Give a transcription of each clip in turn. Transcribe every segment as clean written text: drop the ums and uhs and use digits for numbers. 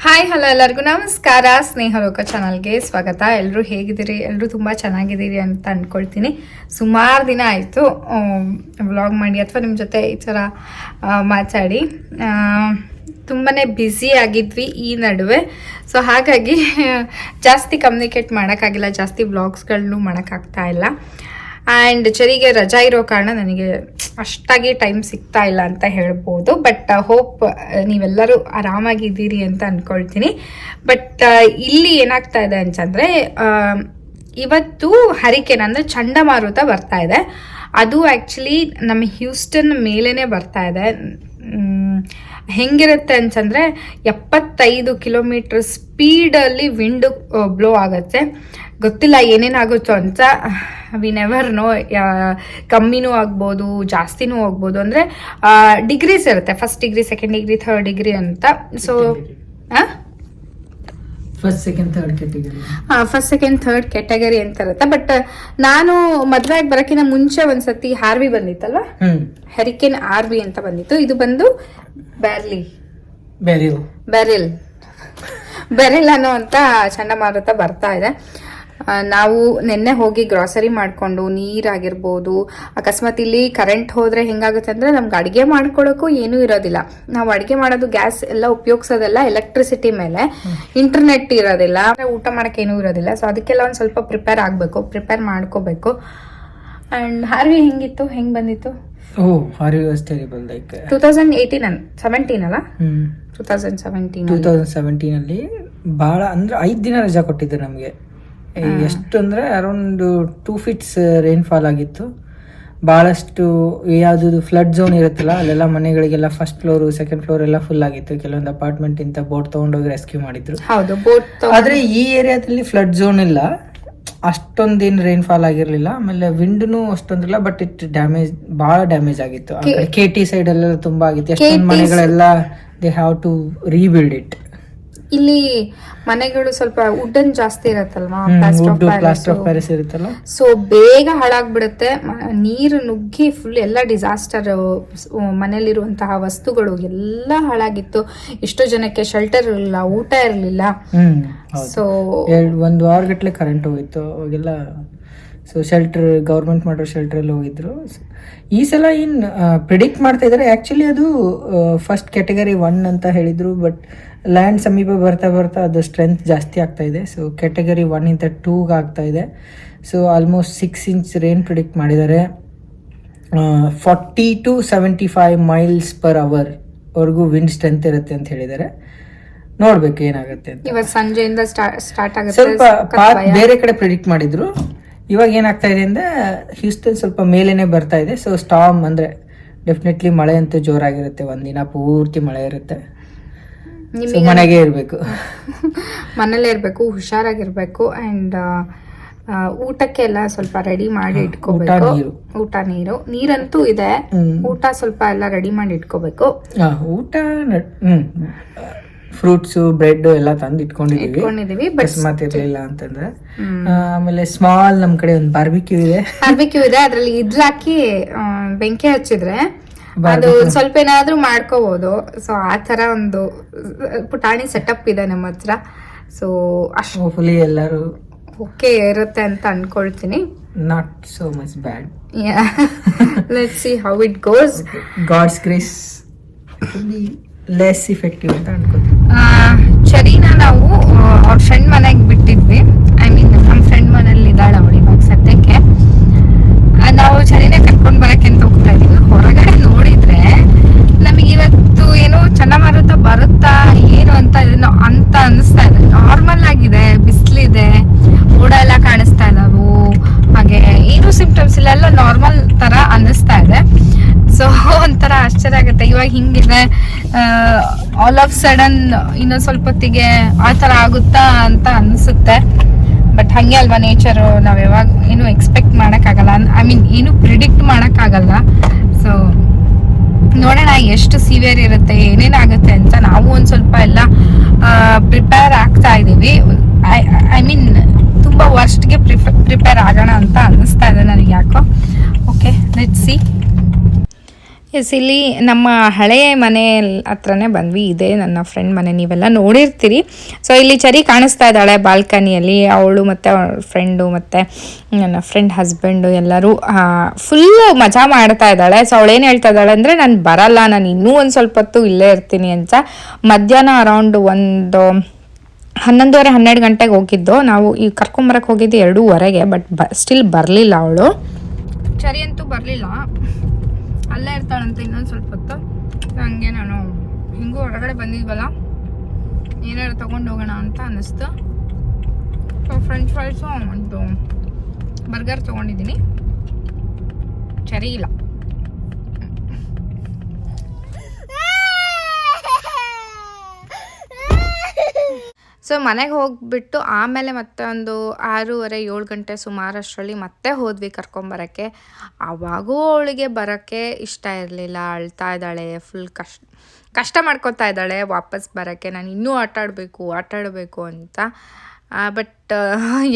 Hi hello ಎಲ್ಲರಿಗೂ ನಮಸ್ಕಾರ. ಸ್ನೇಹಲೋಕ ಚಾನಲ್ಗೆ ಸ್ವಾಗತ. ಎಲ್ಲರೂ ಹೇಗಿದ್ದೀರಿ? ಎಲ್ಲರೂ ತುಂಬ ಚೆನ್ನಾಗಿದ್ದೀರಿ ಅಂತ ಅಂದ್ಕೊಳ್ತೀನಿ. ಸುಮಾರು ದಿನ ಆಯಿತು ವ್ಲಾಗ್ ಮಾಡಿ ಅಥವಾ ನಿಮ್ಮ ಜೊತೆ ಈ ಥರ ಮಾತಾಡಿ. ತುಂಬಾ ಬ್ಯುಸಿ ಆಗಿದ್ವಿ ಈ ನಡುವೆ. ಸೊ ಹಾಗಾಗಿ ಜಾಸ್ತಿ ಕಮ್ಯುನಿಕೇಟ್ ಮಾಡೋಕ್ಕಾಗಿಲ್ಲ, ಜಾಸ್ತಿ ವ್ಲಾಗ್ಸ್ಗಳನ್ನು ಮಾಡೋಕ್ಕಾಗ್ತಾ ಇಲ್ಲ. ಆ್ಯಂಡ್ ಚರಿಗೆ ರಜಾ ಇರೋ ಕಾರಣ ನನಗೆ ಅಷ್ಟಾಗಿ ಟೈಮ್ ಸಿಗ್ತಾ ಇಲ್ಲ ಅಂತ ಹೇಳ್ಬೋದು. ಬಟ್ ಹೋಪ್ ನೀವೆಲ್ಲರೂ ಆರಾಮಾಗಿದ್ದೀರಿ ಅಂತ ಅಂದ್ಕೊಳ್ತೀನಿ. ಬಟ್ ಇಲ್ಲಿ ಏನಾಗ್ತಾ ಇದೆ ಅಂತಂದರೆ, ಇವತ್ತು ಹರಿಕೇನ್ ಅಂದರೆ ಚಂಡಮಾರುತ ಬರ್ತಾ ಇದೆ. ಅದು ಆ್ಯಕ್ಚುಲಿ ನಮ್ಮ ಹ್ಯೂಸ್ಟನ್ ಮೇಲೇ ಬರ್ತಾ ಇದೆ. ಹೆಂಗಿರುತ್ತೆ ಅಂತಂದರೆ 75 ಕಿಲೋಮೀಟರ್ ಸ್ಪೀಡಲ್ಲಿ ವಿಂಡ್ ಬ್ಲೋ ಆಗುತ್ತೆ. ಗೊತ್ತಿಲ್ಲ ಏನೇನಾಗುತ್ತೋ ಅಂತ. We never know. ಕಮ್ಮಿನೂ ಆಗ್ಬೋದು, ಜಾಸ್ತಿನೂ ಹೋಗ್ಬೋದು. ಅಂದರೆ ಡಿಗ್ರೀಸ್ ಇರುತ್ತೆ, first degree, second degree, third degree ಅಂತ. So first second third category ಅಂತ ಇರುತ್ತೆ. ಬಟ್ ನಾನು ಮದುವೆ ಆಗಿ ಬರೋಕ್ಕಿಂತ ಮುಂಚೆ ಒಂದ್ಸತಿ ಹಾರ್ವಿ ಬಂದಿತ್ತಲ್ವಾ, ಹರಿಕೇನ್ ಆರ್ವಿ ಅಂತ ಬಂದಿತ್ತು. ಇದು ಬಂದು ಬೆರಿಲ್ ಅನ್ನೋ ಅಂತ ಚಂಡಮಾರುತ ಬರ್ತಾ ಇದೆ. ನಾವು ನಿನ್ನೆ ಹೋಗಿ ಗ್ರಾಸರಿ ಮಾಡಿಕೊಂಡು, ನೀರಾಗಿರ್ಬೋದು, ಅಕಸ್ಮಾತ್ ಇಲ್ಲಿ ಕರೆಂಟ್ ಹೋದರೆ ಹೆಂಗಾಗುತ್ತೆ ಅಂದರೆ ನಮ್ಗೆ ಅಡುಗೆ ಮಾಡ್ಕೊಳ್ಳೋಕ್ಕೂ ಏನೂ ಇರೋದಿಲ್ಲ. ನಾವು ಅಡುಗೆ ಮಾಡೋದು ಗ್ಯಾಸ್ ಎಲ್ಲ ಉಪಯೋಗಿಸೋದೆಲ್ಲ ಎಲೆಕ್ಟ್ರಿಸಿಟಿ ಮೇಲೆ, ಇಂಟರ್ನೆಟ್ ಇರೋದಿಲ್ಲ, ಊಟ ಮಾಡೋಕ್ಕೆ ಏನೂ ಇರೋದಿಲ್ಲ. ಸೊ ಅದಕ್ಕೆಲ್ಲ ಒಂದು ಸ್ವಲ್ಪ ಪ್ರಿಪೇರ್ ಮಾಡ್ಕೋಬೇಕು. ಆ್ಯಂಡ್ ಹಾರ್ವಿ ಹೆಂಗಿತ್ತು, ಹೆಂಗೆ ಬಂದಿತ್ತು? Harvey was terrible. ಲೈಕ್ 2017 ಅಲ್ಲ, 2017 ಅಲ್ಲಿ ಭಾಳ ಅಂದ್ರೆ 5 ದಿನ ರಜಾ ಕೊಟ್ಟಿದ್ರು ನಮಗೆ. ಎಷ್ಟು ಅಂದರೆ ಅರೌಂಡ್ 2 feet ರೈನ್ಫಾಲ್ ಆಗಿತ್ತು. ಭಾಳಷ್ಟು ಯಾವುದು ಫ್ಲಡ್ ಝೋನ್ ಇರುತ್ತಲ್ಲ, ಅಲ್ಲೆಲ್ಲ ಮನೆಗಳಿಗೆಲ್ಲ ಫಸ್ಟ್ ಫ್ಲೋರು, ಸೆಕೆಂಡ್ ಫ್ಲೋರ್ ಎಲ್ಲ ಫುಲ್ ಆಗಿತ್ತು. ಕೆಲವೊಂದು ಅಪಾರ್ಟ್ಮೆಂಟ್ ಇಂದ ಬೋಟ್ ತೊಗೊಂಡೋಗಿ ರೆಸ್ಕ್ಯೂ ಮಾಡಿದ್ರು. ಆದರೆ ಈ ಏರಿಯಾದಲ್ಲಿ ಫ್ಲಡ್ ಝೋನ್ ಇಲ್ಲ, ಅಷ್ಟೊಂದೇನು ರೈನ್ಫಾಲ್ ಆಗಿರಲಿಲ್ಲ. ಆಮೇಲೆ ವಿಂಡ್ನು ಅಷ್ಟೊಂದಿಲ್ಲ, ಬಟ್ ಇಟ್ ಭಾಳ ಡ್ಯಾಮೇಜ್ ಆಗಿತ್ತು. KT ಸೈಡ್ ಎಲ್ಲ ತುಂಬಾ ಆಗಿತ್ತು. ಎಷ್ಟೊಂದು ಮನೆಗಳೆಲ್ಲ they have to rebuild it. ಇಲ್ಲಿ ಮನೆಗಳು ಸ್ವಲ್ಪ ವುಡನ್ ಜಾಸ್ತಿ ಇರತ್ತಲ್ವಾ, ಪ್ಲಾಸ್ಟರ್ ಆಫ್ ಪ್ಯಾರಿಸ್ ಇರುತ್ತಲ್ಲ, ಸೊ ಬೇಗ ಹಾಳಾಗ್ಬಿಡುತ್ತೆ. ನೀರು ನುಗ್ಗಿ ಫುಲ್ ಎಲ್ಲ ಡಿಸಾಸ್ಟರ್. ಮನೇಲಿರುವಂತಹ ವಸ್ತುಗಳು ಎಲ್ಲ ಹಾಳಾಗಿತ್ತು. ಎಷ್ಟೋ ಜನಕ್ಕೆ ಶೆಲ್ಟರ್ ಇರಲಿಲ್ಲ, ಊಟ ಇರಲಿಲ್ಲ. ಸೊ 1 ವಾರ ಗಟ್ಟಲೆ ಕರೆಂಟ್ ಹೋಗಿತ್ತು ಅವಾಗೆಲ್ಲ. ಸೊ ಶೆಲ್ಟರ್, ಗೌರ್ಮೆಂಟ್ ಮಾಡೋ ಶೆಲ್ಟರ್ ಅಲ್ಲಿ ಹೋಗಿದ್ರು. ಈ ಸಲ ಏನು ಪ್ರಿಡಿಕ್ಟ್ ಮಾಡ್ತಾ ಇದ್ದಾರೆ. ಆ್ಯಕ್ಚುಲಿ ಅದು ಫಸ್ಟ್ ಕ್ಯಾಟಗರಿ 1 ಅಂತ ಹೇಳಿದ್ರು, ಬಟ್ ಲ್ಯಾಂಡ್ ಸಮೀಪ ಬರ್ತಾ ಅದು ಸ್ಟ್ರೆಂತ್ ಜಾಸ್ತಿ ಆಗ್ತಾ ಇದೆ. ಸೊ ಕ್ಯಾಟಗರಿ 1 ಇಂದ 2 ಆಗ್ತಾ ಇದೆ. So almost 6 inch rain predict ಮಾಡಿದ್ದಾರೆ. 40 to 75 miles per hour ವರೆಗೂ ವಿಂಡ್ ಸ್ಟ್ರೆಂತ್ ಇರುತ್ತೆ ಅಂತ ಹೇಳಿದ್ದಾರೆ. ನೋಡ್ಬೇಕು ಏನಾಗುತ್ತೆ ಅಂತ. ಇವತ್ತು ಸಂಜೆಯಿಂದ ಸ್ಟಾರ್ಟ್ ಆಗುತ್ತೆ. ಸ್ವಲ್ಪ ಪಾತ್ ಬೇರೆ ಕಡೆ ಪ್ರಿಡಿಕ್ಟ್ ಮಾಡಿದ್ರು. ಇವಾಗ ಏನಾಗ್ತಾ ಇದೆ ಅಂದ್ರೆ ಹ್ಯೂಸ್ಟನ್ ಸ್ವಲ್ಪ ಮೇಲೇನೆ ಬರ್ತಾ ಇದೆ. ಸೊ ಸ್ಟಾರ್ಮ್ ಅಂದ್ರೆ ಡೆಫಿನೆಟ್ಲಿ ಮಳೆ ಅಂತೂ ಜೋರಾಗಿರುತ್ತೆ. ಒಂದಿನ ಪೂರ್ತಿ ಮಳೆ ಇರುತ್ತೆ. ಮನೆಗೆ ಇರಬೇಕು, ಮನೇಲೇ ಇರಬೇಕು, ಹುಷಾರಾಗಿರ್ಬೇಕು. ಅಂಡ್ ಊಟಕ್ಕೆಲ್ಲ ಸ್ವಲ್ಪ ರೆಡಿ ಮಾಡಿ ಇಟ್ಕೋಬೇಕು. ಊಟ ನೀರಂತೂ ಇದೆ, ಊಟ ಸ್ವಲ್ಪ ಎಲ್ಲ ರೆಡಿ ಮಾಡಿ ಇಟ್ಕೋಬೇಕು. ಊಟ ಫ್ರೂಟ್ಸ್, ಬ್ರೆಡ್ ಎಲ್ಲ ತಂದು ಇಟ್ಕೊಂಡಿದೀವಿ. ಅಕಸ್ಮಾತ್ ಇರ್ಲಿಲ್ಲ ಅಂತಂದ್ರೆ. ಆಮೇಲೆ ಸ್ಮಾಲ್ ನಮ್ ಕಡೆ ಒಂದು ಬಾರ್ಬಿಕ್ಯೂ ಇದೆ. ಅದ್ರಲ್ಲಿ ಇದ್ಲಾಕಿ ಬೆಂಕಿ ಹಚ್ಚಿದ್ರೆ ಅದು ಸ್ವಲ್ಪ ಏನಾದ್ರೂ ಮಾಡ್ಕೋಬಹುದು. ಸೊ ಆ ತರ ಒಂದು ಪುಟಾಣಿ ಸೆಟಪ್ ಇದೆ ನಮ್ಮ ಹತ್ರ. ಸೊ ಅಷ್ಟು ಎಲ್ಲರೂ ಓಕೆ ಇರುತ್ತೆ ಅಂತ ಅನ್ಕೊಳ್ತೀನಿ. Not so much bad. Let's see how it goes. God's grace less effective ಅಂತ ಅನ್ಕೋತೀನಿ. ಚರಿನ ನಾವು ಅವ್ರ ಫ್ರೆಂಡ್ ಮನೆಗೆ ಬಿಟ್ಟಿದ್ವಿ. ಐ ಮೀನ್ ನಮ್ಮ ಫ್ರೆಂಡ್ ಮನೇಲಿ ಇದ್ದಾಳೆ ಅವಳು ಇವಾಗ ಸದ್ಯಕ್ಕೆ. ನಾವು ಚರಿನ ಕರ್ಕೊಂಡು ಬರಕ್ಕೆ ಅಂತ ಹೋಗ್ತಾ ಇದೀವಿ. ಹೊರಗಡೆ ನೋಡಿದ್ರೆ ನಮಗೆ ಇವತ್ತು ಏನೋ ಚಂಡಮಾರುತ ಬರುತ್ತಾ ಏನು ಅಂತ ಅನಿಸ್ತಾ ಇದೆ. ನಾರ್ಮಲ್ ಆಗಿದೆ, ಬಿಸಿಲಿದೆ, ಮೋಡ ಎಲ್ಲ ಕಾಣಿಸ್ತಾ ಇದಾವು, ಹಾಗೆ ಏನು ಸಿಂಪ್ಟಮ್ಸ್ ಇಲ್ಲ, ಎಲ್ಲ ನಾರ್ಮಲ್ ತರ ಅನ್ನಿಸ್ತಾ ಇದೆ. ಸೊ ಒಂಥರ ಆಶ್ಚರ್ಯ ಆಗುತ್ತೆ. ಇವಾಗ ಹಿಂಗಿದೆ, ಆಲ್ ಆಫ್ ಸಡನ್ ಇನ್ನೊಂದು ಸ್ವಲ್ಪ ಹೊತ್ತಿಗೆ ಆ ಥರ ಆಗುತ್ತಾ ಅಂತ ಅನಿಸುತ್ತೆ. ಬಟ್ ಹಂಗೆ ಅಲ್ವಾ ನೇಚರ್, ನಾವು ಯಾವಾಗ ಏನು ಎಕ್ಸ್ಪೆಕ್ಟ್ ಮಾಡೋಕ್ಕಾಗಲ್ಲ. ಐ ಮೀನ್ ಏನು ಪ್ರಿಡಿಕ್ಟ್ ಮಾಡೋಕ್ಕಾಗಲ್ಲ. ಸೊ ನೋಡೋಣ ಎಷ್ಟು ಸಿವಿಯರ್ ಇರುತ್ತೆ, ಏನೇನಾಗುತ್ತೆ ಅಂತ. ನಾವು ಒಂದು ಸ್ವಲ್ಪ ಎಲ್ಲ ಪ್ರಿಪೇರ್ ಆಗ್ತಾ ಇದ್ದೀವಿ. ಐ ಮೀನ್ ತುಂಬ ವರ್ಸ್ಟ್ಗೆ ಪ್ರಿಪೇರ್ ಆಗೋಣ ಅಂತ ಅನ್ನಿಸ್ತಾ ಇದೆ ನನಗೆ ಯಾಕೋ. Okay let's see. ಎಸ್, ಇಲ್ಲಿ ನಮ್ಮ ಹಳೆಯ ಮನೆ ಹತ್ರನೇ ಬಂದ್ವಿ. ಇದೇ ನನ್ನ ಫ್ರೆಂಡ್ ಮನೆ, ನೀವೆಲ್ಲ ನೋಡಿರ್ತೀರಿ. ಸೊ ಇಲ್ಲಿ ಚರಿ ಕಾಣಿಸ್ತಾ ಇದ್ದಾಳೆ ಬಾಲ್ಕನಿಯಲ್ಲಿ. ಅವಳು ಮತ್ತು ಅವಳ ಫ್ರೆಂಡು ಮತ್ತು ನನ್ನ ಫ್ರೆಂಡ್ ಹಸ್ಬೆಂಡು ಎಲ್ಲರೂ ಫುಲ್ ಮಜಾ ಮಾಡ್ತಾ ಇದ್ದಾಳೆ. ಸೊ ಅವಳೇನು ಹೇಳ್ತಾ ಇದ್ದಾಳೆ ಅಂದರೆ, ನಾನು ಬರಲ್ಲ, ನಾನು ಇನ್ನೂ ಒಂದು ಸ್ವಲ್ಪ ಹೊತ್ತು ಇಲ್ಲೇ ಇರ್ತೀನಿ ಅಂತ. ಮಧ್ಯಾಹ್ನ ಅರೌಂಡ್ 11:30-12 ಗಂಟೆಗೆ ಹೋಗಿದ್ದು ನಾವು. ಈ ಕರ್ಕೊಂಬರಕ್ಕೆ ಹೋಗಿದ್ದು 2:15, ಬಟ್ ಸ್ಟಿಲ್ ಬರಲಿಲ್ಲ ಅವಳು. ಚರಿ ಅಂತೂ ಬರಲಿಲ್ಲ, ಅಲ್ಲೇ ಇರ್ತಾಳಂತ ಇನ್ನೊಂದು ಸ್ವಲ್ಪ ಹೊತ್ತು. ಹಂಗೆ ನಾನು ಹಿಂಗೂ ಹೊರಗಡೆ ಬಂದಿದ್ವಲ್ಲ, ಏನಾದ್ರು ತೊಗೊಂಡು ಹೋಗೋಣ ಅಂತ ಅನ್ನಿಸ್ತು. ಫ್ರೆಂಚ್ ಫ್ರೈಸು ಒಂದು ಬರ್ಗರ್ ತೊಗೊಂಡಿದ್ದೀನಿ. ಚರಿ ಇಲ್ಲ. ಸೊ ಮನೆಗೆ ಹೋಗಿಬಿಟ್ಟು ಆಮೇಲೆ ಮತ್ತೆ ಒಂದು 6:30-7 ಗಂಟೆ ಸುಮಾರಷ್ಟರಲ್ಲಿ ಮತ್ತೆ ಹೋದ್ವಿ ಕರ್ಕೊಂಬರೋಕ್ಕೆ. ಆವಾಗೂ ಅವಳಿಗೆ ಬರೋಕ್ಕೆ ಇಷ್ಟ ಇರಲಿಲ್ಲ, ಅಳ್ತಾ ಇದ್ದಾಳೆ, ಫುಲ್ ಕಷ್ಟ ಮಾಡ್ಕೊತಾ ಇದ್ದಾಳೆ ವಾಪಸ್ ಬರೋಕ್ಕೆ. ನಾನು ಇನ್ನೂ ಆಟ ಆಡಬೇಕು ಅಂತ. ಬಟ್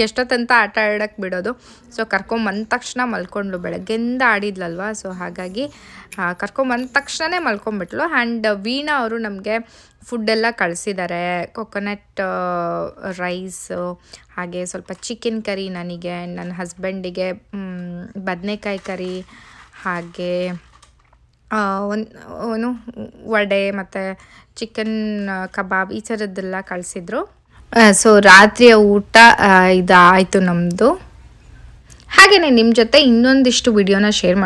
ಎಷ್ಟೊತ್ತಂತ ಆಟ ಆಡೋಕ್ಕೆ ಬಿಡೋದು. ಸೊ ಕರ್ಕೊಂಬಂದ ತಕ್ಷಣ ಮಲ್ಕೊಂಡ್ಳು, ಬೆಳಗ್ಗೆಯಿಂದ ಆಡಿದ್ಲಲ್ವ. ಸೊ ಹಾಗಾಗಿ ಕರ್ಕೊಂಬಂದ ತಕ್ಷಣವೇ ಮಲ್ಕೊಂಡ್ಬಿಟ್ಲು. ಆ್ಯಂಡ್ ವೀಣಾ ಅವರು ನಮಗೆ ಫುಡ್ಡೆಲ್ಲ ಕಳಿಸಿದ್ದಾರೆ. ಕೊಕೊನಟ್ ರೈಸು, ಹಾಗೆ ಸ್ವಲ್ಪ ಚಿಕನ್ ಕರಿ ನನಗೆ, ನನ್ನ ಹಸ್ಬೆಂಡಿಗೆ ಬದನೆಕಾಯಿ ಕರಿ, ಹಾಗೆ ಒಂದು ವಡೆ ಮತ್ತು ಚಿಕನ್ ಕಬಾಬ್ ಈ ಥರದ್ದೆಲ್ಲ ಕಳಿಸಿದ್ರು. ಸೊ ರಾತ್ರಿಯ ಊಟ ಇದಾಯಿತು ನಮ್ಮದು. ಹಾಗೆಯೇ ನಿಮ್ಮ ಜೊತೆ ಇನ್ನೊಂದಿಷ್ಟು ವಿಡಿಯೋನ ಶೇರ್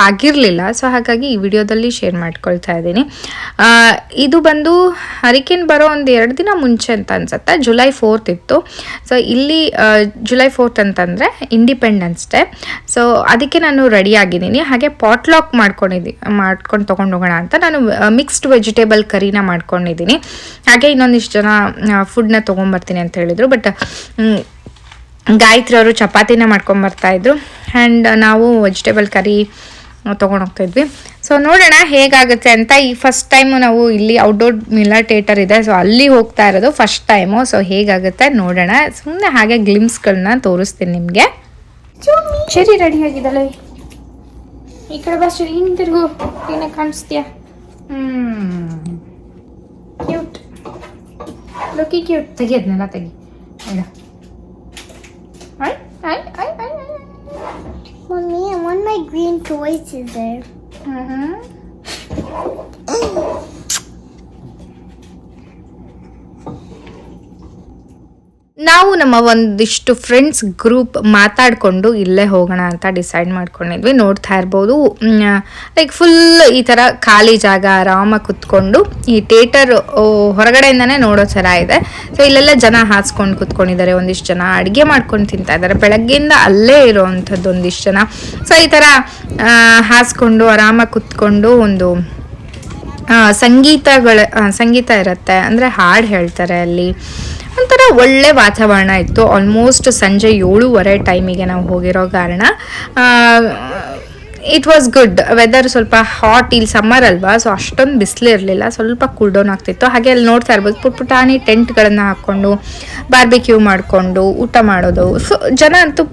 ಆಗಿರಲಿಲ್ಲ. ಸೊ ಹಾಗಾಗಿ ಈ ವಿಡಿಯೋದಲ್ಲಿ ಶೇರ್ ಮಾಡ್ಕೊಳ್ತಾ ಇದ್ದೀನಿ. ಇದು ಬಂದು ಹರಿಕೇನ್ ಬರೋ ಒಂದು 2 ದಿನ ಮುಂಚೆ ಅಂತ ಅನ್ಸುತ್ತೆ, July 4th ಇತ್ತು. ಸೊ ಇಲ್ಲಿ July 4th ಅಂತಂದರೆ ಇಂಡಿಪೆಂಡೆನ್ಸ್ ಡೇ. ಸೊ ಅದಕ್ಕೆ ನಾನು ರೆಡಿ ಆಗಿದ್ದೀನಿ. ಹಾಗೆ ಪಾಟ್ಲಾಕ್ ಮಾಡ್ಕೊಂಡು ತೊಗೊಂಡು ಹೋಗೋಣ ಅಂತ ನಾನು ಮಿಕ್ಸ್ಡ್ ವೆಜಿಟೇಬಲ್ ಕರಿನ ಮಾಡ್ಕೊಂಡಿದ್ದೀನಿ. ಹಾಗೆ ಇನ್ನೊಂದಿಷ್ಟು ಜನ ಫುಡ್ನ ತೊಗೊಂಬರ್ತೀನಿ ಅಂತ ಹೇಳಿದರು. ಬಟ್ ಗಾಯತ್ರಿ ಅವರು ಚಪಾತಿನ ಮಾಡ್ಕೊಂಬರ್ತಾಯಿದ್ರು, ಆ್ಯಂಡ್ ನಾವು ವೆಜಿಟೇಬಲ್ ಕರಿ ತೊಗೊಂಡೋಗ್ತಾಯಿದ್ವಿ. ಸೊ ನೋಡೋಣ ಹೇಗಾಗುತ್ತೆ ಅಂತ. ಈ ಫಸ್ಟ್ ಟೈಮು ನಾವು ಇಲ್ಲಿ ಔಟ್ಡೋರ್ ಮಿಲ್ಲರ್ ಥಿಯೇಟರ್ ಇದೆ, ಸೊ ಅಲ್ಲಿ ಹೋಗ್ತಾ ಇರೋದು ಫಸ್ಟ್ ಟೈಮು. ಸೊ ಹೇಗಾಗುತ್ತೆ ನೋಡೋಣ. ಸುಮ್ಮನೆ ಹಾಗೆ ಗ್ಲಿಮ್ಸ್ಗಳನ್ನ ತೋರಿಸ್ತೀನಿ ನಿಮಗೆ. ಸರಿ, ರೆಡಿ ಆಗಿದ್ದಾಳೆ. ಈ ಕಡೆ ಬಸ್ ಹಿಂದಿರುಗು, ಏನೇ ಕಾಣಿಸ್ತೀಯ? Cute, ಲುಕ್ಕಿ cute. ತೆಗಿಯೋದ್ನೆಲ್ಲ ತೆಗಿ. Mommy, I want my green toys in there. ನಾವು ನಮ್ಮ ಒಂದಿಷ್ಟು ಫ್ರೆಂಡ್ಸ್ ಗ್ರೂಪ್ ಮಾತಾಡಿಕೊಂಡು ಇಲ್ಲೇ ಹೋಗೋಣ ಅಂತ ಡಿಸೈಡ್ ಮಾಡ್ಕೊಂಡಿದ್ವಿ. ನೋಡ್ತಾ ಇರ್ಬೋದು, ಲೈಕ್ ಫುಲ್ ಈ ಥರ ಖಾಲಿ ಜಾಗ, ಆರಾಮಾಗಿ ಕುತ್ಕೊಂಡು ಈ ಥಿಯೇಟರ್ ಹೊರಗಡೆಯಿಂದನೇ ನೋಡೋ ಥರ ಇದೆ. ಸೊ ಇಲ್ಲೆಲ್ಲ ಜನ ಹಾಸ್ಕೊಂಡು ಕುತ್ಕೊಂಡಿದ್ದಾರೆ, ಒಂದಿಷ್ಟು ಜನ ಅಡುಗೆ ಮಾಡ್ಕೊಂಡು ತಿಂತಾ ಇದ್ದಾರೆ. ಬೆಳಗ್ಗೆಯಿಂದ ಅಲ್ಲೇ ಇರೋವಂಥದ್ದು ಒಂದಿಷ್ಟು ಜನ. ಸೊ ಈ ಥರ ಹಾಸ್ಕೊಂಡು ಆರಾಮಾಗಿ ಕುತ್ಕೊಂಡು ಒಂದು ಸಂಗೀತ ಇರುತ್ತೆ, ಅಂದರೆ ಹಾಡು ಹೇಳ್ತಾರೆ ಅಲ್ಲಿ. ಒಂಥರ ಒಳ್ಳೆ ವಾತಾವರಣ ಇತ್ತು. ಆಲ್ಮೋಸ್ಟ್ ಸಂಜೆ 7:30 ಟೈಮಿಗೆ ನಾವು ಹೋಗಿರೋ ಕಾರಣ ಇಟ್ ವಾಸ್ ಗುಡ್. ವೆದರ್ ಸ್ವಲ್ಪ ಹಾಟ್, ಇಲ್ಲಿ ಸಮ್ಮರ್ ಅಲ್ವಾ, ಸೊ ಅಷ್ಟೊಂದು ಬಿಸಿಲು ಇರಲಿಲ್ಲ, ಸ್ವಲ್ಪ ಕೂಲ್ ಡೌನ್ ಆಗ್ತಿತ್ತು. ಹಾಗೆ ಅಲ್ಲಿ ನೋಡ್ತಾ ಇರ್ಬೋದು ಪುಟಾಣಿ ಟೆಂಟ್ಗಳನ್ನು ಹಾಕ್ಕೊಂಡು ಬಾರ್ಬಿಕ್ಯೂ ಮಾಡಿಕೊಂಡು ಊಟ ಮಾಡೋದು. ಸೊ ಜನ ಅಂತೂ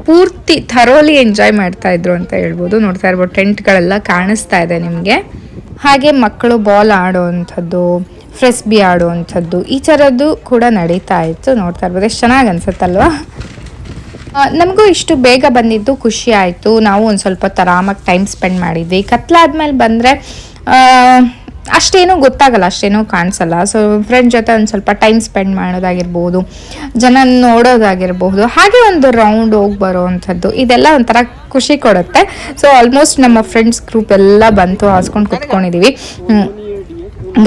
ಪೂರ್ತಿ ಥರೋಲಿ ಎಂಜಾಯ್ ಮಾಡ್ತಾಯಿದ್ರು ಅಂತ ಹೇಳ್ಬೋದು. ನೋಡ್ತಾ ಇರ್ಬೋದು ಟೆಂಟ್ಗಳೆಲ್ಲ ಕಾಣಿಸ್ತಾ ಇದೆ ನಿಮಗೆ. ಹಾಗೆ ಮಕ್ಕಳು ಬಾಲ್ ಆಡೋವಂಥದ್ದು, ಫ್ರೆಸ್ಬಿ ಆಡುವಂಥದ್ದು ಈ ಥರದ್ದು ಕೂಡ ನಡೀತಾ ಇತ್ತು. ನೋಡ್ತಾ ಇರ್ಬೋದು, ಎಷ್ಟು ಚೆನ್ನಾಗಿ ಅನ್ಸುತ್ತಲ್ವಾ. ನಮಗೂ ಇಷ್ಟು ಬೇಗ ಬಂದಿದ್ದು ಖುಷಿ ಆಯಿತು. ನಾವು ಒಂದು ಸ್ವಲ್ಪ ಆರಾಮಾಗಿ ಟೈಮ್ ಸ್ಪೆಂಡ್ ಮಾಡಿದ್ವಿ. ಕತ್ಲಾದ್ಮೇಲೆ ಬಂದರೆ ಅಷ್ಟೇನೂ ಗೊತ್ತಾಗಲ್ಲ, ಅಷ್ಟೇನೂ ಕಾಣಿಸಲ್ಲ. ಸೊ ಫ್ರೆಂಡ್ ಜೊತೆ ಒಂದು ಸ್ವಲ್ಪ ಟೈಮ್ ಸ್ಪೆಂಡ್ ಮಾಡೋದಾಗಿರ್ಬೋದು, ಜನ ನೋಡೋದಾಗಿರ್ಬೋದು, ಹಾಗೆ ಒಂದು ರೌಂಡ್ ಹೋಗಿ ಬರೋವಂಥದ್ದು, ಇದೆಲ್ಲ ಒಂಥರ ಖುಷಿ ಕೊಡುತ್ತೆ. ಸೊ ಆಲ್ಮೋಸ್ಟ್ ನಮ್ಮ ಫ್ರೆಂಡ್ಸ್ ಗ್ರೂಪ್ ಎಲ್ಲ ಬಂತು, ಹಾಸ್ಕೊಂಡು ಕುತ್ಕೊಂಡಿದ್ದೀವಿ.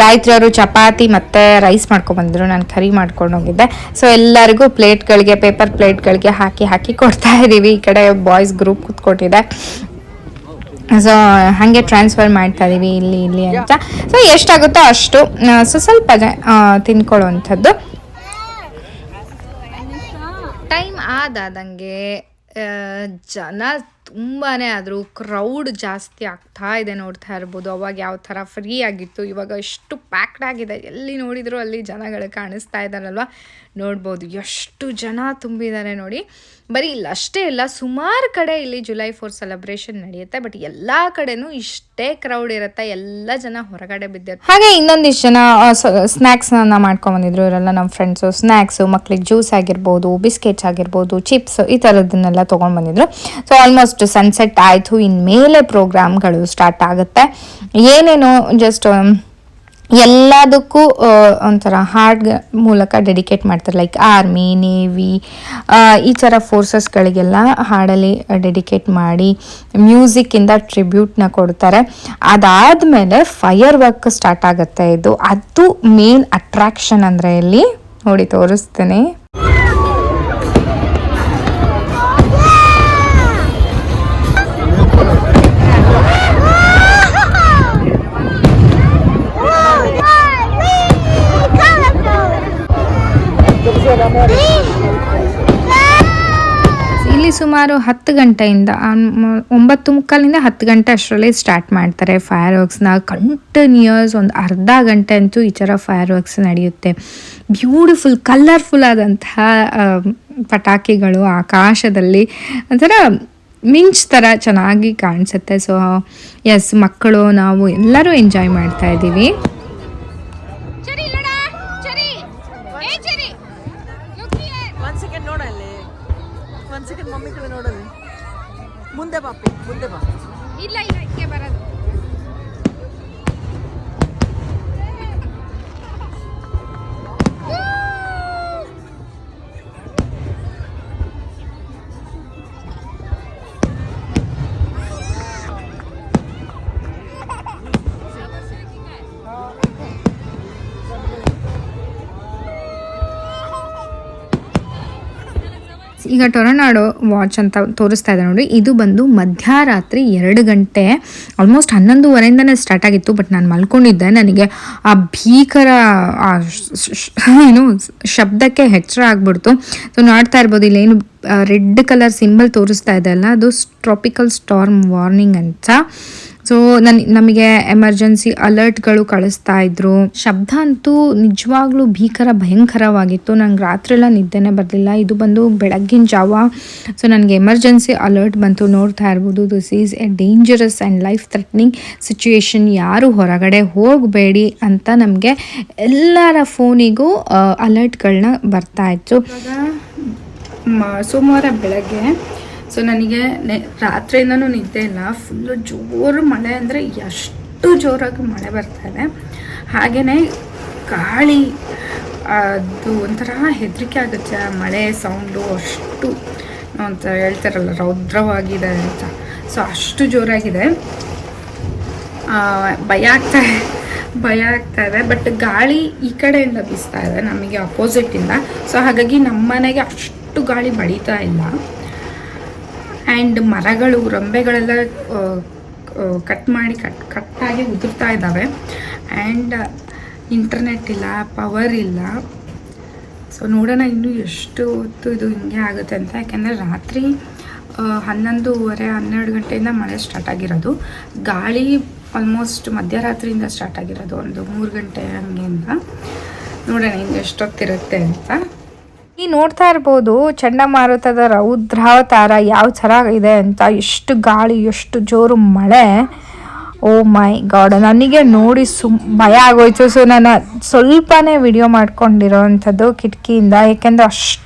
ಗಾಯತ್ರಿ ಅವರು ಚಪಾತಿ ಮತ್ತು ರೈಸ್ ಮಾಡ್ಕೊಂಡ್ಬಂದರು, ನಾನು ಕರಿ ಮಾಡ್ಕೊಂಡು ಹೋಗಿದ್ದೆ. ಸೊ ಎಲ್ಲರಿಗೂ ಪ್ಲೇಟ್ಗಳಿಗೆ, ಪೇಪರ್ ಪ್ಲೇಟ್ಗಳಿಗೆ ಹಾಕಿ ಕೊಡ್ತಾ ಇದ್ದೀವಿ. ಈ ಕಡೆ ಬಾಯ್ಸ್ ಗ್ರೂಪ್ ಕೂತ್ಕೊಟ್ಟಿದೆ. ಸೊ ಹಾಗೆ ಟ್ರಾನ್ಸ್ಫರ್ ಮಾಡ್ತಾ ಇದ್ದೀವಿ ಇಲ್ಲಿ ಅಂತ. ಸೊ ಎಷ್ಟಾಗುತ್ತೋ ಅಷ್ಟು ಸ್ವಲ್ಪ ತಿನ್ಕೊಳ್ಳುವಂಥದ್ದು. ಟೈಮ್ ಆದಂಗೆ ಜನ ತುಂಬಾ ಆದರೂ ಕ್ರೌಡ್ ಜಾಸ್ತಿ ಆಗ್ತಾ ಇದೆ, ನೋಡ್ತಾ ಇರ್ಬೋದು. ಅವಾಗ ಯಾವ ಥರ ಫ್ರೀ ಆಗಿತ್ತು, ಇವಾಗ ಎಷ್ಟು ಪ್ಯಾಕ್ಡ್ ಆಗಿದೆ, ಎಲ್ಲಿ ನೋಡಿದರೂ ಅಲ್ಲಿ ಜನಗಳು ಕಾಣಿಸ್ತಾ ಇದ್ದಾರಲ್ವ, ನೋಡ್ಬೋದು ಎಷ್ಟು ಜನ ತುಂಬಿದ್ದಾರೆ ನೋಡಿ. ಬರೀ ಇಲ್ಲ ಅಷ್ಟೇ ಇಲ್ಲ, ಸುಮಾರು ಕಡೆ ಇಲ್ಲಿ ಜುಲೈ 4 ಸೆಲೆಬ್ರೇಷನ್ ನಡೆಯುತ್ತೆ, ಬಟ್ ಎಲ್ಲ ಕಡೆನೂ ಇಷ್ಟೇ ಕ್ರೌಡ್ ಇರುತ್ತೆ, ಎಲ್ಲ ಜನ ಹೊರಗಡೆ ಬಿದ್ದಿರ್ತಾರೆ. ಹಾಗೆ ಇನ್ನೊಂದಿಷ್ಟು ಜನ ಸ್ನ್ಯಾಕ್ಸ್ನ ಮಾಡ್ಕೊಂಬಂದಿದ್ರು ಇವರೆಲ್ಲ ನಮ್ಮ ಫ್ರೆಂಡ್ಸು. ಸ್ನ್ಯಾಕ್ಸು, ಮಕ್ಳಿಗೆ ಜ್ಯೂಸ್ ಆಗಿರ್ಬೋದು, ಬಿಸ್ಕೆಟ್ಸ್ ಆಗಿರ್ಬೋದು, ಚಿಪ್ಸ್, ಈ ಥರದನ್ನೆಲ್ಲ ತೊಗೊಂಡು ಸೊ ಆಲ್ಮೋಸ್ಟ್ ಸನ್ಸೆಟ್ ಆಯಿತು, ಇನ್ಮೇಲೆ ಪ್ರೋಗ್ರಾಮ್ಗಳು ಸ್ಟಾರ್ಟ್ ಆಗುತ್ತೆ. ಏನೇನು ಜಸ್ಟ್ ಎಲ್ಲದಕ್ಕೂ ಒಂಥರ ಹಾಡ್ ಮೂಲಕ ಡೆಡಿಕೇಟ್ ಮಾಡ್ತಾರೆ, ಲೈಕ್ ಆರ್ಮಿ, ನೇವಿ, ಈ ಥರ ಫೋರ್ಸಸ್ಗಳಿಗೆಲ್ಲ ಹಾಡಲ್ಲಿ ಡೆಡಿಕೇಟ್ ಮಾಡಿ ಮ್ಯೂಸಿಕ್ಕಿಂದ ಟ್ರಿಬ್ಯೂಟ್ನ ಕೊಡ್ತಾರೆ. ಅದಾದಮೇಲೆ ಫೈರ್ ವರ್ಕ್ ಸ್ಟಾರ್ಟ್ ಆಗುತ್ತೆ. ಅದು ಮೇನ್ ಅಟ್ರಾಕ್ಷನ್ ಅಂದರೆ ಇಲ್ಲಿ ನೋಡಿ ತೋರಿಸ್ತೇನೆ. ಇಲ್ಲಿ ಸುಮಾರು 10 ಗಂಟೆಯಿಂದ 9:45 10 ಗಂಟೆ ಅಷ್ಟರಲ್ಲಿ ಸ್ಟಾರ್ಟ್ ಮಾಡ್ತಾರೆ ಫೈರ್ ವರ್ಕ್ಸ್ನ. ಕಂಟಿನ್ಯೂಯಸ್ ಒಂದು ಅರ್ಧ ಗಂಟೆ ಅಂತೂ ಈ ಥರ ಫೈರ್ ವರ್ಕ್ಸ್ ನಡೆಯುತ್ತೆ. ಬ್ಯೂಟಿಫುಲ್ ಕಲರ್ಫುಲ್ ಆದಂತಹ ಪಟಾಕಿಗಳು ಆಕಾಶದಲ್ಲಿ ಒಂಥರ ಮಿಂಚ್ ಥರ ಚೆನ್ನಾಗಿ ಕಾಣಿಸುತ್ತೆ. ಸೊ ಎಸ್, ಮಕ್ಕಳು ನಾವು ಎಲ್ಲರೂ ಎಂಜಾಯ್ ಮಾಡ್ತಾ ಇದ್ದೀವಿ. ಮುಂದೆ ಬಾಪಿ, ಮುಂದೆ ಬಾ. ಇಲ್ಲ ಇದಕ್ಕೆ ಬರೋದು. ಈಗ ಟೊರನಾಡೋ ವಾಚ್ ಅಂತ ತೋರಿಸ್ತಾ ಇದೆ ನೋಡಿ, ಇದು ಬಂದು ಮಧ್ಯರಾತ್ರಿ 2 ಗಂಟೆ, ಆಲ್ಮೋಸ್ಟ್ 11:30ಇಂದನೇ ಸ್ಟಾರ್ಟ್ ಆಗಿತ್ತು. ಬಟ್ ನಾನು ಮಲ್ಕೊಂಡಿದ್ದೆ, ನನಗೆ ಆ ಭೀಕರ ಏನು ಶಬ್ದಕ್ಕೆ ಎಚ್ಚರ ಆಗ್ಬಿಡ್ತು. ಸೊ ನೋಡ್ತಾ ಇರ್ಬೋದು ಇಲ್ಲೇನು ರೆಡ್ ಕಲರ್ ಸಿಂಬಲ್ ತೋರಿಸ್ತಾ ಇದೆ ಅಲ್ಲ, ಅದು ಟ್ರಾಪಿಕಲ್ ಸ್ಟಾರ್ಮ್ ವಾರ್ನಿಂಗ್ ಅಂತ. ಸೊ ನಮಗೆ ಎಮರ್ಜೆನ್ಸಿ ಅಲರ್ಟ್ಗಳು ಕಳಿಸ್ತಾ ಇದ್ರು. ಶಬ್ದ ಅಂತೂ ನಿಜವಾಗ್ಲೂ ಭಯಂಕರವಾಗಿತ್ತು. ನಂಗೆ ರಾತ್ರಿ ಎಲ್ಲ ನಿದ್ದೆನೇ ಬರಲಿಲ್ಲ. ಇದು ಬಂದು ಬೆಳಗ್ಗಿನ ಜಾವ. ಸೊ ನನಗೆ ಎಮರ್ಜೆನ್ಸಿ ಅಲರ್ಟ್ ಬಂತು. ನೋಡ್ತಾ ಇರ್ಬೋದು, this is A dangerous and life threatening situation, ಯಾರು ಹೊರಗಡೆ ಹೋಗಬೇಡಿ ಅಂತ ನಮಗೆ ಎಲ್ಲರ ಫೋನಿಗೂ ಅಲರ್ಟ್ಗಳನ್ನ ಬರ್ತಾ ಇತ್ತು. ಸೋಮವಾರ ಬೆಳಗ್ಗೆ ಸೊ ನನಗೆ ರಾತ್ರಿಯಿಂದನೂ ನಿದ್ದೆ ಇಲ್ಲ. ಫುಲ್ಲು ಜೋರು ಮಳೆ, ಅಂದರೆ ಎಷ್ಟು ಜೋರಾಗಿ ಮಳೆ ಬರ್ತಾಯಿದೆ. ಹಾಗೆಯೇ ಗಾಳಿ, ಅದು ಒಂಥರ ಹೆದರಿಕೆ ಆಗುತ್ತೆ ಆ ಮಳೆ ಸೌಂಡು. ಅಷ್ಟು ಅಂತ ಹೇಳ್ತಾರಲ್ಲ ರೌದ್ರವಾಗಿದೆ ಅಂತ, ಸೊ ಅಷ್ಟು ಜೋರಾಗಿದೆ. ಭಯ ಆಗ್ತಾ ಇದೆ. ಬಟ್ ಗಾಳಿ ಈ ಕಡೆಯಿಂದ ಬೀಸ್ತಾ ಇದೆ ನಮಗೆ ಅಪೋಸಿಟಿಂದ. ಸೊ ಹಾಗಾಗಿ ನಮ್ಮ ಮನೆಗೆ ಅಷ್ಟು ಗಾಳಿ ಬಡಿತಾ ಇಲ್ಲ. ಆ್ಯಂಡ್ ಮರಗಳು, ರೆಂಬೆಗಳೆಲ್ಲ ಕಟ್ಟಾಗಿ ಉದುರ್ತಾ ಇದ್ದಾವೆ. ಆ್ಯಂಡ್ ಇಂಟರ್ನೆಟ್ ಇಲ್ಲ, ಪವರ್ ಇಲ್ಲ. ಸೊ ನೋಡೋಣ ಇನ್ನೂ ಎಷ್ಟು ಹೊತ್ತು ಇದು ಹಿಂಗೆ ಆಗುತ್ತೆ ಅಂತ. ಯಾಕೆಂದರೆ ರಾತ್ರಿ 11:30-12 ಗಂಟೆಯಿಂದ ಮಳೆ ಸ್ಟಾರ್ಟ್ ಆಗಿರೋದು. ಗಾಳಿ ಆಲ್ಮೋಸ್ಟ್ ಮಧ್ಯರಾತ್ರಿಯಿಂದ ಸ್ಟಾರ್ಟ್ ಆಗಿರೋದು, ಒಂದು 3 ಗಂಟೆ ಹಂಗೆಯಿಂದ. ನೋಡೋಣ ಇನ್ನು ಎಷ್ಟೊತ್ತಿರುತ್ತೆ ಅಂತ. ಈ ನೋಡ್ತಾ ಇರ್ಬೋದು ಚಂಡಮಾರುತದ ರೌದ್ರಾವತಾರ ಯಾವ ಥರ ಇದೆ ಅಂತ. ಎಷ್ಟು ಗಾಳಿ, ಎಷ್ಟು ಜೋರು ಮಳೆ. ಓ ಮೈ ಗಾಡ್, ನನಗೆ ನೋಡಿ ಭಯ ಆಗೋಯ್ತು. ಸೊ ನಾನು ಸ್ವಲ್ಪನೇ ವಿಡಿಯೋ ಮಾಡ್ಕೊಂಡಿರೋ ಅಂಥದ್ದು ಕಿಟಕಿಯಿಂದ, ಏಕೆಂದರೆ ಅಷ್ಟು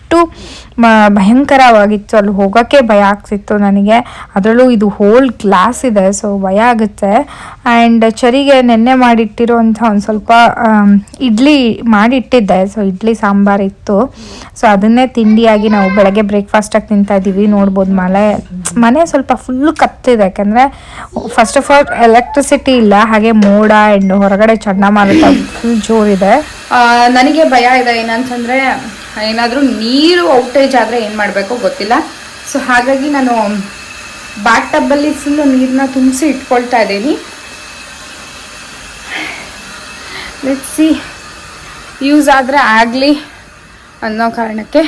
ಭಯಂಕರವಾಗಿತ್ತು. ಅಲ್ಲಿ ಹೋಗೋಕ್ಕೆ ಭಯ ಆಗ್ತಿತ್ತು ನನಗೆ. ಅದರಲ್ಲೂ ಇದು ಹೋಲ್ ಗ್ಲಾಸ್ ಇದೆ, ಸೊ ಭಯ ಆಗುತ್ತೆ. ಆ್ಯಂಡ್ ಚರಿಗೆ ನೆನ್ನೆ ಮಾಡಿಟ್ಟಿರೋಂಥ ಒಂದು ಸ್ವಲ್ಪ ಇಡ್ಲಿ ಮಾಡಿಟ್ಟಿದ್ದೆ. ಸೊ ಇಡ್ಲಿ ಸಾಂಬಾರು ಇತ್ತು. ಸೊ ಅದನ್ನೇ ತಿಂಡಿಯಾಗಿ ನಾವು ಬೆಳಗ್ಗೆ ಬ್ರೇಕ್ಫಾಸ್ಟಾಗಿ ತಿಂತಾ ಇದ್ದೀವಿ. ನೋಡ್ಬೋದು ಮನೆ ಸ್ವಲ್ಪ ಫುಲ್ಲು ಕತ್ತಿದೆ, ಯಾಕೆಂದರೆ ಫಸ್ಟ್ ಆಫ್ ಆಲ್ ಎಲೆಕ್ಟ್ರಿಸಿಟಿ ಇಲ್ಲ, ಹಾಗೆ ಮೋಡ ಆ್ಯಂಡ್ ಹೊರಗಡೆ ಚಂಡಮಾರುತ ಫುಲ್ ಜೋರಿದೆ. ನನಗೆ ಭಯ ಇದೆ ಏನಂತಂದರೆ, ಏನಾದರೂ ನೀರು ಔಟೇಜ್ ಆದರೆ ಏನು ಮಾಡಬೇಕೋ ಗೊತ್ತಿಲ್ಲ. ಸೊ ಹಾಗಾಗಿ ನಾನು ಬಾತ್ ಟಬ್ಬಲ್ಲಿ ಫುಲ್ಲು ನೀರನ್ನ ತುಂಬಿಸಿ ಇಟ್ಕೊಳ್ತಾ ಇದ್ದೀನಿ. ಲೆಟ್ಸ್ ಸಿ, ಯೂಸ್ ಆದರೆ ಆಗಲಿ ಅನ್ನೋ ಕಾರಣಕ್ಕೆ.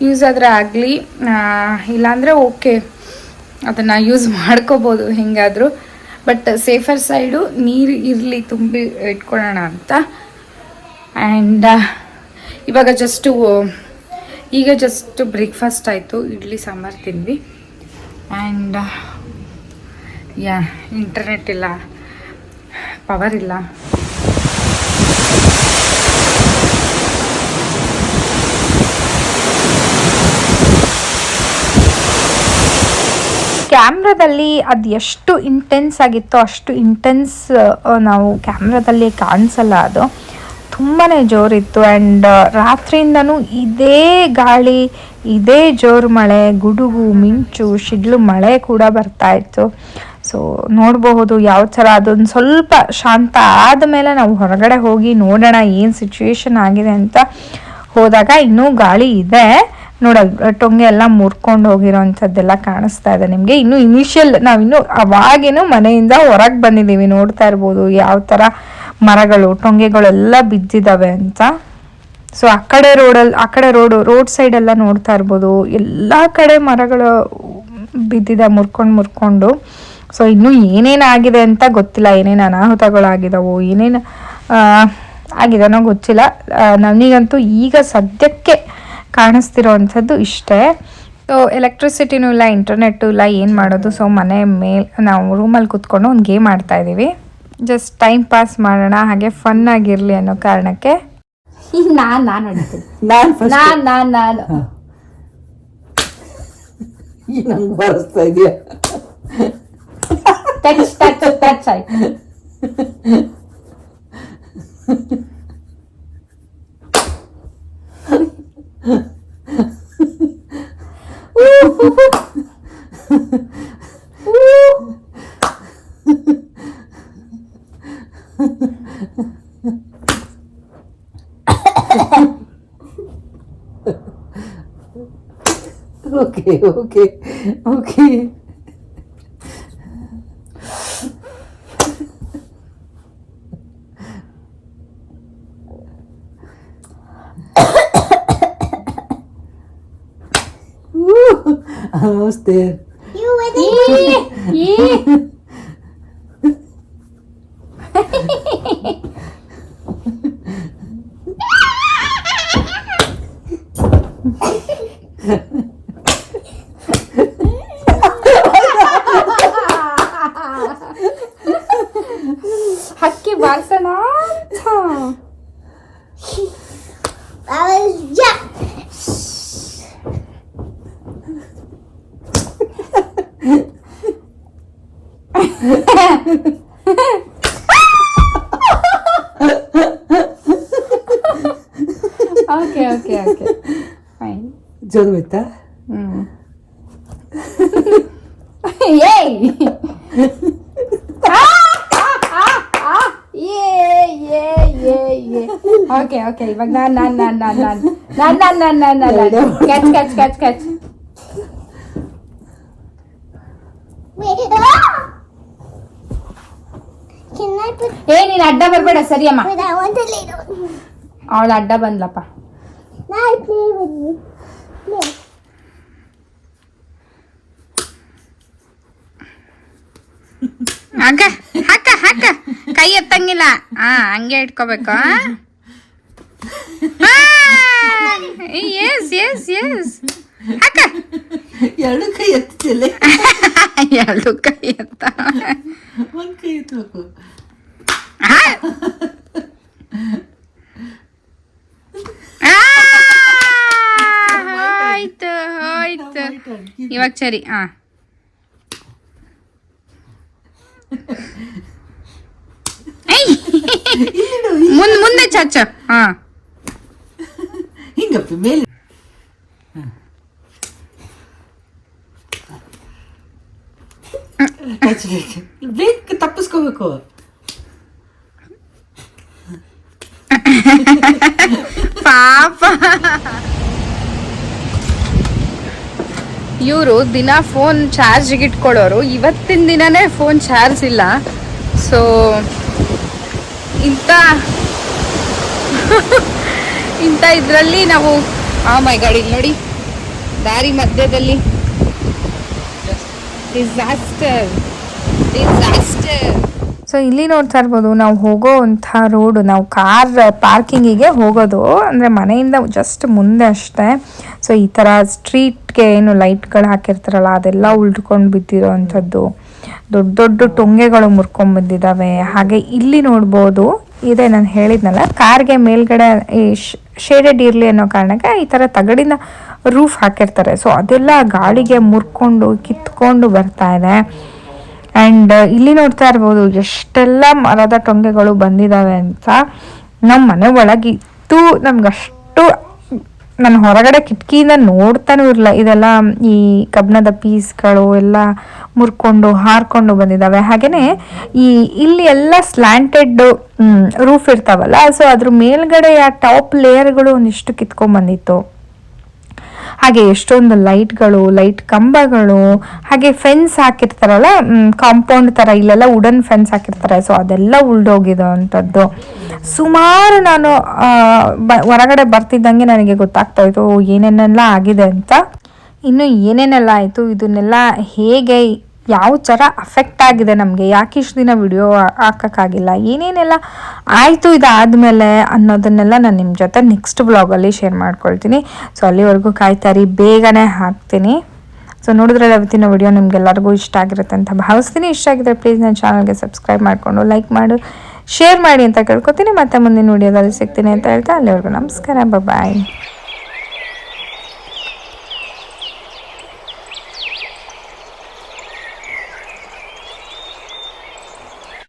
ಯೂಸ್ ಆದರೆ ಆಗಲಿ, ಇಲ್ಲಾಂದರೆ ಓಕೆ ಅದನ್ನು ಯೂಸ್ ಮಾಡ್ಕೋಬೋದು ಹೆಂಗಾದರೂ. ಬಟ್ ಸೇಫರ್ ಸೈಡು ನೀರು ಇರಲಿ ತುಂಬಿ ಇಟ್ಕೊಳ್ಳೋಣ ಅಂತ. ಆ್ಯಂಡ್ ಇವಾಗ ಈಗ ಜಸ್ಟ್ ಬ್ರೇಕ್ಫಾಸ್ಟ್ ಆಯಿತು, ಇಡ್ಲಿ ಸಾಂಬಾರು ತಿಂದ್ವಿ. ಆ್ಯಂಡ್ ಇಂಟರ್ನೆಟ್ ಇಲ್ಲ, ಪವರ್ ಇಲ್ಲ. ಕ್ಯಾಮ್ರಾದಲ್ಲಿ ಅದು ಎಷ್ಟು ಇಂಟೆನ್ಸ್ ಆಗಿತ್ತೋ ಅಷ್ಟು ಇಂಟೆನ್ಸ್ ನಾವು ಕ್ಯಾಮ್ರಾದಲ್ಲಿ ಕಾಣಿಸಲ್ಲ. ಅದು ತುಂಬಾ ಜೋರಿತ್ತು. ಆ್ಯಂಡ್ ರಾತ್ರಿಯಿಂದನೂ ಇದೇ ಗಾಳಿ, ಇದೇ ಜೋರು ಮಳೆ, ಗುಡುಗು, ಮಿಂಚು, ಶಿಡ್ಲು ಮಳೆ ಕೂಡ ಬರ್ತಾಯಿತ್ತು. ಸೊ ನೋಡಬಹುದು ಯಾವ ಥರ. ಅದೊಂದು ಸ್ವಲ್ಪ ಶಾಂತ ಆದಮೇಲೆ ನಾವು ಹೊರಗಡೆ ಹೋಗಿ ನೋಡೋಣ ಏನು ಸಿಚುವೇಶನ್ ಆಗಿದೆ ಅಂತ ಹೋದಾಗ ಇನ್ನೂ ಗಾಳಿ ಇದೆ. ಟೊಂಗೆ ಎಲ್ಲ ಮುರ್ಕೊಂಡು ಹೋಗಿರೋಂಥದ್ದೆಲ್ಲ ಕಾಣಿಸ್ತಾ ಇದೆ ನಿಮಗೆ. ಇನ್ನು ಇನಿಷಿಯಲ್ ನಾವಿನ್ನು ಅವಾಗೇನು ಮನೆಯಿಂದ ಹೊರಗೆ ಬಂದಿದ್ದೀವಿ, ನೋಡ್ತಾ ಇರ್ಬೋದು ಯಾವ ಥರ ಮರಗಳು, ಟೊಂಗೆಗಳೆಲ್ಲ ಬಿದ್ದಿದ್ದಾವೆ ಅಂತ. ಸೊ ಆ ಕಡೆ ರೋಡ್ ಸೈಡೆಲ್ಲ ನೋಡ್ತಾ ಇರ್ಬೋದು, ಎಲ್ಲ ಕಡೆ ಮರಗಳು ಬಿದ್ದಿದೆ ಮುರ್ಕೊಂಡು. ಸೊ ಇನ್ನೂ ಏನೇನಾಗಿದೆ ಅಂತ ಗೊತ್ತಿಲ್ಲ, ಏನೇನು ಅನಾಹುತಗಳಾಗಿದಾವೋ, ಏನೇನು ಆಗಿದೆನೋ ಗೊತ್ತಿಲ್ಲ. ನನಗಂತೂ ಈಗ ಸದ್ಯಕ್ಕೆ ಕಾಣಿಸ್ತಿರೋವಂಥದ್ದು ಇಷ್ಟೇ. ಸೊ ಎಲೆಕ್ಟ್ರಿಸಿಟಿನೂ ಇಲ್ಲ, ಇಂಟರ್ನೆಟ್ಟು ಇಲ್ಲ, ಏನು ಮಾಡೋದು. ಸೊ ಮನೆ ನಾವು ರೂಮಲ್ಲಿ ಕೂತ್ಕೊಂಡು ಒಂದು ಗೇಮ್ ಆಡ್ತಾಯಿದ್ದೀವಿ. ಜಸ್ಟ್ ಟೈಮ್ ಪಾಸ್ ಮಾಡೋಣ, ಹಾಗೆ ಫನ್ ಆಗಿರಲಿ ಅನ್ನೋ ಕಾರಣಕ್ಕೆ. ನಾನು ಹೊಡಿತೀನಿ. ನಾನು ನಂಗೆ ಬರೆಸ್ತಾ ಇದೆಯಾ? ಟಚ್ ಆಯ್ತು. Okay. Almost there. You ready? ಹಕ್ಕಿ ಬಾರ್ಸೋಣ. Okay fine. ಜೋರು ಆಯ್ತಾ? ಓಕೆ ಇವಾಗ ನಾನು ಕ್ಯಾಚ್. ನೀನು ಅಡ್ಡ ಬರ್ಬೇಡ, ಸರಿಯಮ್ಮ. Wait, I want to lay down. ಅವಳು ಅಡ್ಡ ಬಂದ್ಲಪ್ಪ. Now I play with you. Play. ಹಾಕ ಕೈ ಎತ್ತಂಗಿಲ್ಲ. ಹಂಗೆ ಇಟ್ಕೋಬೇಕು. ಎಸ್ ಹಾಕ. ಎರಡು ಕೈ ಎತ್ತಿಲ್ಲ. ಎರಡು ಕೈ ಎತ್ತ. ಒಂದು ಕೈ ಎತ್ತಬೇಕು. ಆಯ್ತು ಇವಾಗ ಸರಿ. ಮುಂದೆ ಚಾಚ. ಹಿಂಗಪ್ಪ ಮೇಲೆ ಬೇಕು, ತಪ್ಪಿಸ್ಕೋಬೇಕು. ಪಾಪ ಇವರು ದಿನ ಫೋನ್ ಚಾರ್ಜ್ಗೆ ಇಟ್ಕೊಳ್ಳೋರು. ಇವತ್ತಿನ ದಿನನೇ ಫೋನ್ ಚಾರ್ಜ್ ಇಲ್ಲ. ಸೊ ಇಂಥ ಇದರಲ್ಲಿ ನಾವು ಮೈ ಗಾಡಿ ನೋಡಿ ದಾರಿ ಮಧ್ಯದಲ್ಲಿ ಡಿಸಾಸ್ಟರ್. ಸೊ ಇಲ್ಲಿ ನೋಡ್ತಾ ಇರ್ಬೋದು ನಾವು ಹೋಗೋವಂಥ ರೋಡು, ನಾವು ಕಾರ್ ಪಾರ್ಕಿಂಗಿಗೆ ಹೋಗೋದು ಅಂದರೆ ಮನೆಯಿಂದ ಜಸ್ಟ್ ಮುಂದೆ ಅಷ್ಟೇ. ಸೊ ಈ ಥರ ಸ್ಟ್ರೀಟ್ಗೆ ಏನು ಲೈಟ್ಗಳು ಹಾಕಿರ್ತಾರಲ್ಲ ಅದೆಲ್ಲ ಉಳ್ಕೊಂಡು ಬಿದ್ದಿರೋ ಅಂಥದ್ದು, ದೊಡ್ಡ ದೊಡ್ಡ ಟೊಂಗೆಗಳು ಮುರ್ಕೊಂಡು ಬಂದಿದ್ದಾವೆ. ಹಾಗೆ ಇಲ್ಲಿ ನೋಡ್ಬೋದು, ಇದೆ ನಾನು ಹೇಳಿದ್ನಲ್ಲ ಕಾರ್ಗೆ ಮೇಲ್ಗಡೆ ಈ ಶೇಡೆಡ್ ಇರಲಿ ಅನ್ನೋ ಕಾರಣಕ್ಕೆ ಈ ಥರ ತಗಡಿನ ರೂಫ್ ಹಾಕಿರ್ತಾರೆ. ಸೊ ಅದೆಲ್ಲ ಗಾಳಿಗೆ ಮುರ್ಕೊಂಡು ಕಿತ್ಕೊಂಡು ಬರ್ತಾ ಇದೆ. ಆ್ಯಂಡ್ ಇಲ್ಲಿ ನೋಡ್ತಾ ಇರ್ಬೋದು ಎಷ್ಟೆಲ್ಲ ಮರದ ಟೊಂಗೆಗಳು ಬಂದಿದ್ದಾವೆ ಅಂತ. ನಮ್ಮ ಮನೆ ಒಳಗಿತ್ತು, ನಮ್ಗಷ್ಟು ನಾನು ಹೊರಗಡೆ ಕಿಟಕಿಯಿಂದ ನೋಡ್ತಾನೂ ಇರಲಿಲ್ಲ. ಇದೆಲ್ಲ ಈ ಕಬ್ಬಿಣದ ಪೀಸ್ಗಳು ಎಲ್ಲ ಮುರ್ಕೊಂಡು ಹಾರ್ಕೊಂಡು ಬಂದಿದ್ದಾವೆ. ಹಾಗೆಯೇ ಇಲ್ಲಿ ಎಲ್ಲ ಸ್ಲ್ಯಾಂಟೆಡ್ ರೂಫ್ ಇರ್ತಾವಲ್ಲ, ಸೊ ಅದ್ರ ಮೇಲ್ಗಡೆ ಆ ಟಾಪ್ ಲೇಯರ್ಗಳು ಒಂದಿಷ್ಟು ಕಿತ್ಕೊಂಡ್ಬಂದಿತ್ತು. ಹಾಗೆ ಎಷ್ಟೊಂದು ಲೈಟ್ಗಳು, ಲೈಟ್ ಕಂಬಗಳು, ಹಾಗೆ ಫೆನ್ಸ್ ಹಾಕಿರ್ತಾರಲ್ಲ ಕಾಂಪೌಂಡ್ ಥರ, ಇಲ್ಲೆಲ್ಲ ವುಡನ್ ಫೆನ್ಸ್ ಹಾಕಿರ್ತಾರೆ. ಸೊ ಅದೆಲ್ಲ ಉಳ್ದೋಗಿದೋ ಅಂಥದ್ದು. ಸುಮಾರು ನಾನು ಹೊರಗಡೆ ಬರ್ತಿದ್ದಂಗೆ ನನಗೆ ಗೊತ್ತಾಗ್ತಾ ಇತ್ತು ಏನೇನೆಲ್ಲ ಆಗಿದೆ ಅಂತ. ಇನ್ನು ಏನೇನೆಲ್ಲ ಆಯಿತು, ಇದನ್ನೆಲ್ಲ ಹೇಗೆ ಯಾವ ಥರ ಅಫೆಕ್ಟ್ ಆಗಿದೆ ನಮಗೆ, ಯಾಕೆ ಇಷ್ಟು ದಿನ ವಿಡಿಯೋ ಹಾಕೋಕ್ಕಾಗಿಲ್ಲ, ಏನೇನೆಲ್ಲ ಆಯಿತು ಇದಾದಮೇಲೆ ಅನ್ನೋದನ್ನೆಲ್ಲ ನಾನು ನಿಮ್ಮ ಜೊತೆ ನೆಕ್ಸ್ಟ್ ವ್ಲಾಗಲ್ಲಿ ಶೇರ್ ಮಾಡ್ಕೊಳ್ತೀನಿ. ಸೊ ಅಲ್ಲಿವರೆಗೂ ಕಾಯ್ತಾರಿ, ಬೇಗನೆ ಹಾಕ್ತೀನಿ. ಸೊ ನೋಡಿದ್ರಲ್ಲ ಇವತ್ತಿನ ವಿಡಿಯೋ ನಿಮ್ಗೆಲ್ಲರಿಗೂ ಇಷ್ಟ ಆಗಿರುತ್ತೆ ಅಂತ ಭಾವಿಸ್ತೀನಿ. ಇಷ್ಟ ಆಗಿದ್ರೆ ಪ್ಲೀಸ್ ನನ್ನ ಚಾನಲ್ಗೆ ಸಬ್ಸ್ಕ್ರೈಬ್ ಮಾಡಿಕೊಂಡು ಲೈಕ್ ಮಾಡಿ ಶೇರ್ ಮಾಡಿ ಅಂತ ಕೇಳ್ಕೊತೀನಿ. ಮತ್ತೆ ಮುಂದಿನ ವಿಡಿಯೋದಲ್ಲಿ ಸಿಗ್ತೀನಿ ಅಂತ ಹೇಳ್ತಾ ಅಲ್ಲಿವರೆಗೂ ನಮಸ್ಕಾರ, ಬಾಯ್.